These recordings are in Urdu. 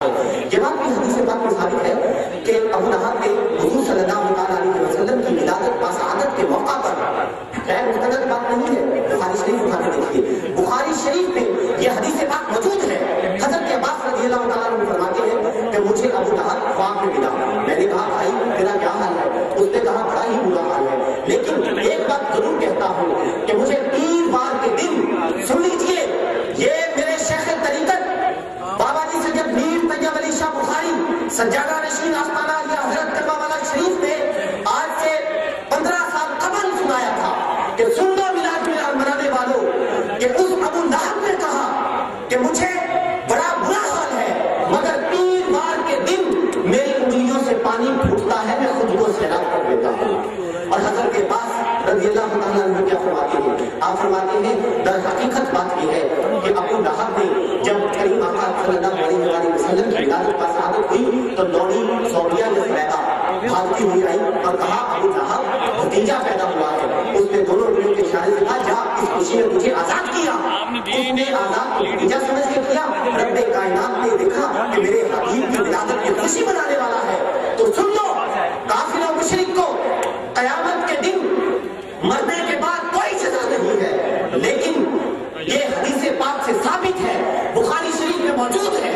یہ بات بھی حدیث پاک میں ثابت ہے کہ ابو لہب نے حضور صلی اللہ علیہ وسلم کی ولادت باسعادت کے موقع پر، غیر مستند بات نہیں ہے، بخاری شریف اٹھا کے دیکھیے، بخاری شریف میں یہ حدیث پاک موجود ہے۔ حضرت عباس رضی اللہ تعالیٰ عنہ فرماتے ہیں کہ مجھے ابو لہب خواب میں ملا، میں نے کہا بھائی تیرا کیا حال ہے؟ اس نے کہا بڑا ہی برا حال ہے، لیکن ایک بات ضرور کہتا ہوں کہ مجھے پیر وار کے دن، سن لیجیے، یہ میرے شیخ طریقت بابا جی سید میر طیب علی شاہ بخاری سجادہ نشین آستانہ علیہ حضرت کرما والا شریف نے آج سے 15 سال قبل سنایا تھا کہ سن لو میلاد منانے والوں کہ اس ابو لہب نے کہا کہ مجھے بڑا برا حال ہے، مگر پیر وار کے دن میری انگلیوں سے پانی پھوٹتا ہے، میں خود کو سیراب کر دیتا ہوں۔ اور حضرت کے پاس رضی اللہ تعالیٰ عنہ کیا فرماتے ہیں؟ آپ فرماتے ہیں در حقیقت بات یہ ہے کہ ابو لہب نے جب کریم آقا صلی اللہ علیہ وسلم کی ولادت باسعادت ہوئی تو لوڑی سعودیہ نے زبیدہ بھاگتی ہوئی آئی اور کہا ابو لہب بھتیجا پیدا ہوا ہے۔ اس نے دونوں انگلیوں کے اشارے سے کہا جا اس خوشی نے مجھے آزاد کیا۔ اس نے آزاد کو بھتیجا سمجھ کے کیا۔ رب کائنات نے دیکھا کہ میرے حبیب کی ولادت کی خوشی منانے والا ہے تو سن لو، کافر و مشرک کو قیامت کے دن مرنے کے بعد کوئی سزا نہیں ہے، لیکن یہ حدیث پاک سے ثابت ہے، بخاری شریف میں موجود ہے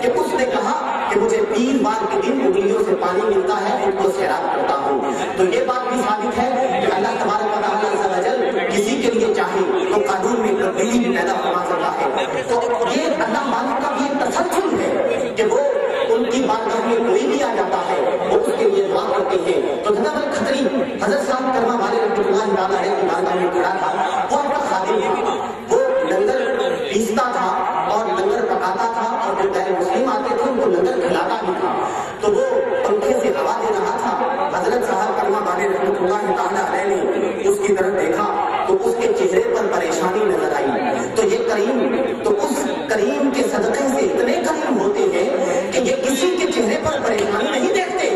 کہ اس نے کہا کہ مجھے پیر وار کے دن انگلیوں سے پانی ملتا ہے، ان کو سیراب کرتا ہوں۔ تو یہ بات بھی ثابت ہے کہ اللہ تبارک و تعالیٰ عز و جل کسی کے لیے چاہے تو قانون میں تبدیلی بھی پیدا فرما سکتا ہے۔ تو یہ اللہ مالک کا بھی ایک تسلسل ہے کہ وہ ان کی بارگاہ میں کوئی بھی آ جاتا ہے وہ اس کے لیے دعا کرتے ہیں۔ تو جناب کھتری حضرت صاحب کرما والے رحمۃ اللہ تعالیٰ علیہ کی بارگاہ میں کھڑا تھا، وہ آپ کا خادم تھا، وہ لنگر پیستا تھا اور لنگر پکاتا تھا، اور جو غیر مسلم آتے تھے ان کو لنگر کھلاتا بھی تھا۔ تو وہ پنکھے سے ہوا دے رہا تھا، حضرت صاحب کرما والے رحمۃ اللہ تعالیٰ علیہ نے اس کی طرف دیکھا تو اس کے چہرے پر پریشانی نظر آئی۔ تو یہ کریم تو اس کریم کے صدقے سے اتنے کریم ہوتے ہیں کہ یہ کسی کے چہرے پر پریشانی نہیں دیکھتے۔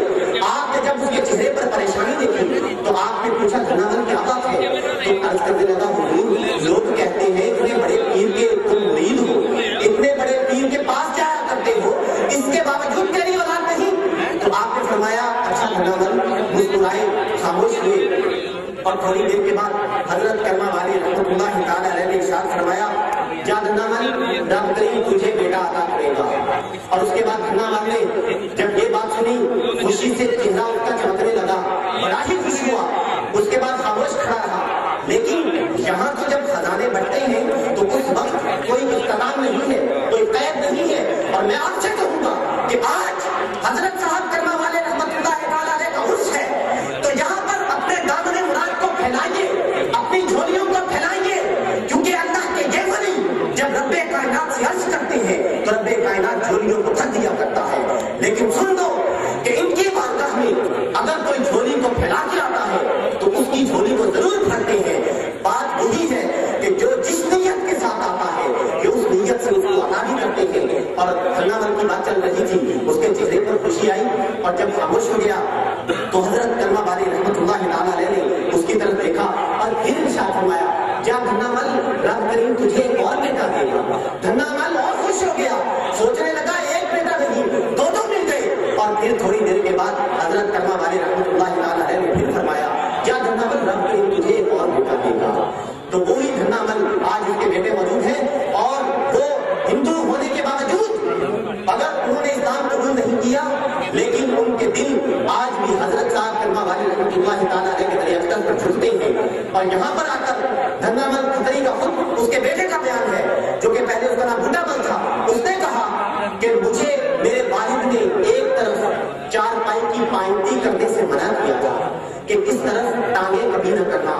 آپ نے جب اس کے چہرے پر پریشانی دیکھی تو آپ نے پوچھا جناب کیا بات ہے؟ تو عرض کرنے لگا حضور لوگ کہتے ہیں اتنے بڑے پیر کے تم مرید ہو، اتنے بڑے پیر کے پاس جایا کرتے ہو، اس کے باوجود تیری اولاد نہیں؟ تو آپ نے فرمایا اچھا جناب، مسکرائے، خاموش ہوئے، اور تھوڑی دیر کے بعد حضرت کرما والی رحمۃ اللہ تعالیٰ علیہ نے ارشاد فرمایا جا دھنامل رب کریم تجھے بیٹا عطا کرے گا۔ اور اس کے بعد دھنامل نے جب یہ بات سنی خوشی سے چہرہ اس کا چمکنے لگا، بڑا ہی خوش ہوا، اس کے بعد خاموش کھڑا رہا۔ لیکن یہاں تو جب خزانے بٹتے ہیں تو اس وقت کوئی اختتام نہیں ہے، کوئی قید نہیں ہے، اور میں آپ سے کہوں گا کہ آج حضرت صاحب کرما والے رحمۃ اللہ تعالیٰ علیہ کا عرس ہے، تو یہاں پر اپنے دامن مراد کو پھیلائیے، اپنی جھولیوں کو پھیلائیے، کیونکہ اللہ کے یہ ولی جب رب کائنات سے عرض کرتے ہیں تو رب کائنات جھولیوں کو بھر دیا کرتا ہے۔ لیکن سن لو کہ ان کی بارگاہ میں اگر کوئی جھولی کو پھیلا کے آتا ہے تو اس کی جھولی کو ضرور بھرتے ہیں۔ بات وہی ہے کہ جو جس نیت کے ساتھ آتا ہے کہ اس نیت سے اس کو عطا بھی کرتے ہیں۔ اور خناور کی بات چل رہی تھی، اس کے چہرے پر خوشی آئی، اور جب خاموش ہو گیا تو حضرت کرما والی رحمۃ اللہ تعالیٰ علیہ نے اس کی طرف دیکھا اور پھر ارشاد فرمایا جا دھنامل رب کریم تجھے ایک اور بیٹا دے گا۔ دھنامل اور خوش ہو گیا، سوچنے لگا ایک بیٹا نہیں دو مل گئے۔ اور پھر تھوڑی دیر کے بعد حضرت کرما والی رحمۃ اللہ تعالیٰ علیہ نے پھر فرمایا جا دھنامل رب کریم تجھے ایک اور بیٹا دے گا۔ تو وہی دھنامل آج اس کے بیٹے موجود ہیں، اور وہ ہندو ہونے کے باوجود اگر انہوں نے اسلام قبول نہیں کیا لیکن ان کے دل آج بھی حضرت صاحب کرما والی رحمۃ اللہ تعالیٰ علیہ کے طریقت پر جھکتے ہیں۔ اور یہاں پر آ کر دھنامل کھتری کا خود اس کے بیٹے کا بیان ہے، جو کہ پہلے اس کا نام بڈھا مل تھا، اس نے کہا کہ مجھے میرے والد نے ایک طرف چار پائی کی پائنتی کرنے سے منع کیا تھا کہ کس طرف ٹانگیں کبھی نہ کرنا۔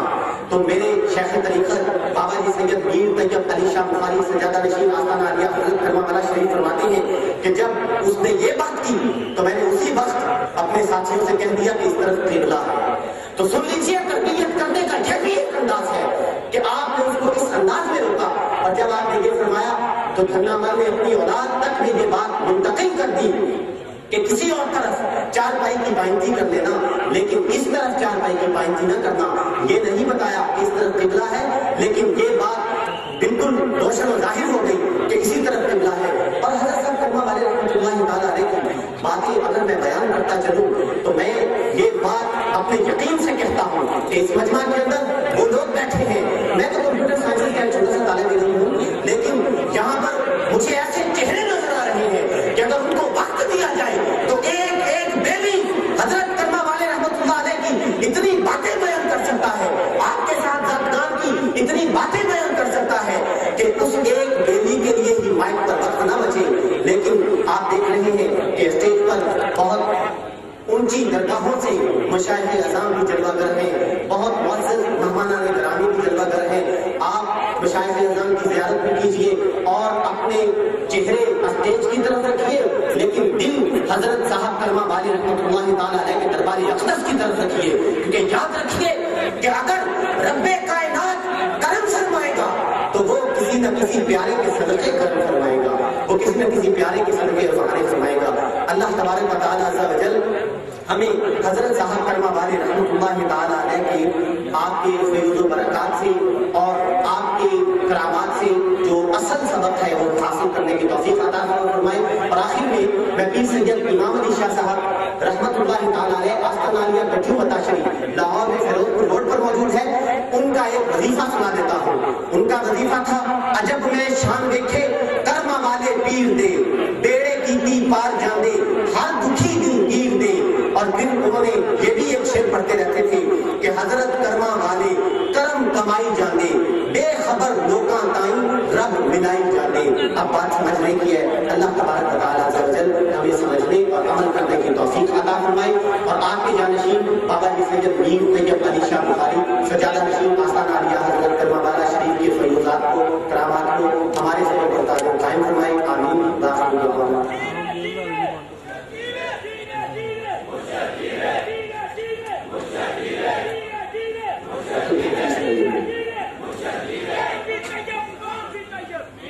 تو میرے شیخ طریقت بابا جی سید میر طیب علی شاہ بخاری سجادہ نشین آستانہ علیہ حضرت کرما والا شریف فرماتے ہیں کہ جب اس نے یہ بات کی تو میں نے اسی وقت اپنے ساتھیوں سے کہہ دیا کہ اس طرف قبلہ ہے۔ تو سن لیجیے تربیت کرنے کا یہ بھی ایک انداز ہے کہ آپ نے اس کو اس انداز میں روکا، اور جب آپ نے یہ فرمایا تو دھنامل نے اپنی اولاد تک میں یہ بات منتقل کر دی کہ کسی اور طرف چار پائی کی پائنتی کر لینا، لیکن اس طرف چار پائی کی پائنتی نہ کرنا۔ یہ نہیں بتایا کہ اس طرف قبلہ ہے، لیکن یہ بات بالکل روشن و ظاہر ہو گئی کہ اسی طرف قبلہ ہے۔ اور حضرت صاحب کرما والے رحمۃ اللہ تعالیٰ علیہ کی باتیں اگر میں بیان کرتا چلوں تو میں یہ بات اپنے یقین سے کہتا ہوں کہ اس مجمع کے اندر وہ لوگ بیٹھے ہیں، میں تو کمپیوٹر سائنس کا ایک چھوٹا سا طالب علم ہوں، لیکن یہاں پر مجھے ایسے چہرے نظر آ رہے ہیں کہ اگر ان کو وقت دیا جائے تو ایک ایک بیبی حضرت کرما والے رحمۃ اللہ علیہ کی اتنی باتیں بیان کر سکتا ہے، آپ کے ساتھ ذاتگان کی اتنی باتیں بیان کر سکتا ہے کہ اس ایک بیبی کے لیے ہی مائک پر وقت نہ بچے۔ لیکن آپ دیکھ رہے ہیں کہ اسٹیج پر بہت اونچی درگاہوں سے مشائخ اعظام بھی جلوہ گر ہیں، بہت معزز مہمانان گرامی بھی جلوہ گر ہیں۔ آپ مشائخ اعظام کی زیارت بھی کیجیے اور اپنے چہرے اسٹیج کی طرف رکھیے، لیکن دل حضرت صاحب کرما والی رحمۃ اللہ تعالیٰ علیہ کے دربار اقدس کی طرف رکھیے، کیونکہ یاد رکھیے کہ اگر رب کائنات کرم فرمائے گا تو وہ کسی نہ کسی پیارے کے صدقے کرم فرمائے گا، وہ کسی نہ کسی پیارے کے صدقے افعال فرمائے گا۔ اللہ تبارک و تعالیٰ عز و جل ہمیں حضرت صاحب کرما والی رحمۃ اللہ تعالیٰ علیہ کی آپ کے فیض و برکات سے اور آپ کے کرامات سے جو اصل سبق ہے وہ حاصل کرنے کی توفیق عطا فرمائے۔ اور آخر میں پیر سید امام علی شاہ صاحب رحمۃ اللہ تعالیٰ علیہ آستانیہ گٹھو بتاشری لاہور میں فیروز پور روڈ پر موجود ہے، ان کا ایک وظیفہ سنا دیتا ہوں۔ ان کا وظیفہ تھا عجب میں شان دیکھے کرما والے پیر دے، بیڑے کی پار جان دے، ہر دکھی دل گیر دے۔ اور پھر انہوں نے یہ بھی ایک شعر پڑھتے رہتے تھے کہ حضرت کرما والے کرم کمائی جاندے، بے خبر لوکاں تائیں رب ملائی جاندے۔ اب بات سمجھنے کی ہے، اللہ تبارک و تعالیٰ عز و جل ہمیں سمجھنے اور عمل کرنے کی توفیق عطا فرمائے۔ اور آپ کے جانشین بابا جی سید میر طیب علی شاہ بخاری